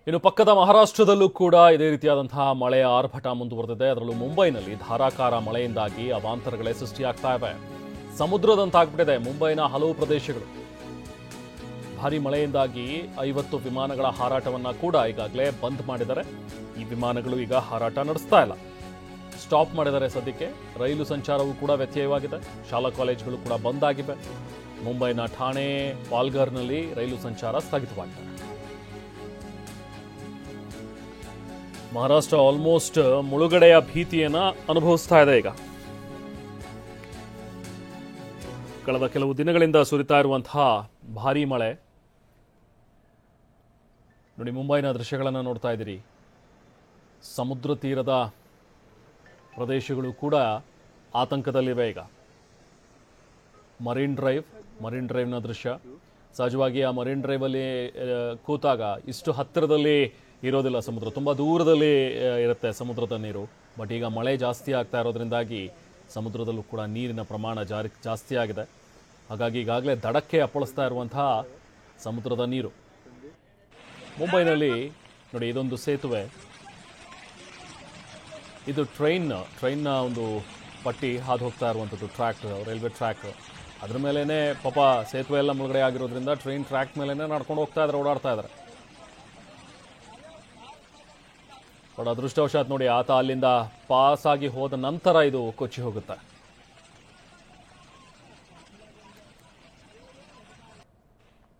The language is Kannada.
ಇನ್ನು ಪಕ್ಕದ ಮಹಾರಾಷ್ಟ್ರದಲ್ಲೂ ಕೂಡ ಇದೇ ರೀತಿಯಾದಂತಹ ಮಳೆಯ ಆರ್ಭಟ ಮುಂದುವರೆದಿದೆ. ಅದರಲ್ಲೂ ಮುಂಬೈನಲ್ಲಿ ಧಾರಾಕಾರ ಮಳೆಯಿಂದಾಗಿ ಅವಾಂತರಗಳೇ ಸೃಷ್ಟಿಯಾಗ್ತಾ ಇವೆ. ಸಮುದ್ರದಂತಾಗ್ಬಿಟ್ಟಿದೆ ಮುಂಬೈನ ಹಲವು ಪ್ರದೇಶಗಳು. ಭಾರಿ ಮಳೆಯಿಂದಾಗಿ 50 ವಿಮಾನಗಳ ಹಾರಾಟವನ್ನ ಕೂಡ ಈಗಾಗಲೇ ಬಂದ್ ಮಾಡಿದ್ದಾರೆ. ಈ ವಿಮಾನಗಳು ಈಗ ಹಾರಾಟ ನಡೆಸ್ತಾ ಇಲ್ಲ, ಸ್ಟಾಪ್ ಮಾಡಿದ್ದಾರೆ. ಸದ್ಯಕ್ಕೆ ರೈಲು ಸಂಚಾರವೂ ಕೂಡ ವ್ಯತ್ಯಯವಾಗಿದೆ. ಶಾಲಾ ಕಾಲೇಜುಗಳು ಕೂಡ ಬಂದ್ ಆಗಿವೆ. ಮುಂಬೈನ ಠಾಣೆ, ಪಾಲ್ಘರ್ನಲ್ಲಿ ರೈಲು ಸಂಚಾರ ಸ್ಥಗಿತವಾಗಿದೆ. ಮಹಾರಾಷ್ಟ್ರ ಆಲ್ಮೋಸ್ಟ್ ಮುಳುಗಡೆಯ ಭೀತಿಯನ್ನ ಅನುಭವಿಸ್ತಾ ಇದೆ. ಈಗ ಕಳೆದ ಕೆಲವು ದಿನಗಳಿಂದ ಸುರಿತಾ ಇರುವಂತಹ ಭಾರೀ ಮಳೆ ನೋಡಿ. ಮುಂಬೈನ ದೃಶ್ಯಗಳನ್ನು ನೋಡ್ತಾ ಇದ್ದೀರಿ. ಸಮುದ್ರ ತೀರದ ಪ್ರದೇಶಗಳು ಕೂಡ ಆತಂಕದಲ್ಲಿವೆ. ಈಗ ಮರೀನ್ ಡ್ರೈವ್ನ ದೃಶ್ಯ. ಸಹಜವಾಗಿ ಆ ಮರೀನ್ ಡ್ರೈವಲ್ಲಿ ಕೂತಾಗ ಇಷ್ಟು ಹತ್ತಿರದಲ್ಲಿ ಇರೋದಿಲ್ಲ ಸಮುದ್ರ, ತುಂಬ ದೂರದಲ್ಲಿ ಇರುತ್ತೆ ಸಮುದ್ರದ ನೀರು. ಬಟ್ ಈಗ ಮಳೆ ಜಾಸ್ತಿ ಆಗ್ತಾ ಇರೋದ್ರಿಂದಾಗಿ ಸಮುದ್ರದಲ್ಲೂ ಕೂಡ ನೀರಿನ ಪ್ರಮಾಣ ಜಾಸ್ತಿ ಆಗಿದೆ. ಹಾಗಾಗಿ ಈಗಾಗಲೇ ದಡಕ್ಕೆ ಅಪ್ಪಳಿಸ್ತಾ ಇರುವಂತಹ ಸಮುದ್ರದ ನೀರು. ಮುಂಬೈನಲ್ಲಿ ನೋಡಿ, ಇದೊಂದು ಸೇತುವೆ, ಇದು ಟ್ರೈನ್ನ ಒಂದು ಪಟ್ಟಿ ಹಾದು ಹೋಗ್ತಾ ಇರುವಂಥದ್ದು, ಟ್ರ್ಯಾಕ್, ರೈಲ್ವೆ ಟ್ರ್ಯಾಕ್. ಅದ್ರ ಮೇಲೇ ಪಾಪ ಸೇತುವೆ ಎಲ್ಲ ಮುಳುಗಡೆ ಆಗಿರೋದ್ರಿಂದ ಟ್ರೈನ್ ಟ್ರ್ಯಾಕ್ ಮೇಲೇ ನಡ್ಕೊಂಡು ಹೋಗ್ತಾ ಇದ್ದಾರೆ, ಓಡಾಡ್ತಾ ಇದ್ದಾರೆ. ಬಟ್ ಅದೃಷ್ಟವಶಾತ್ ನೋಡಿ, ಆತ ಅಲ್ಲಿಂದ ಪಾಸ್ ಆಗಿ ಹೋದ ನಂತರ ಇದು ಕೊಚ್ಚಿ ಹೋಗುತ್ತೆ.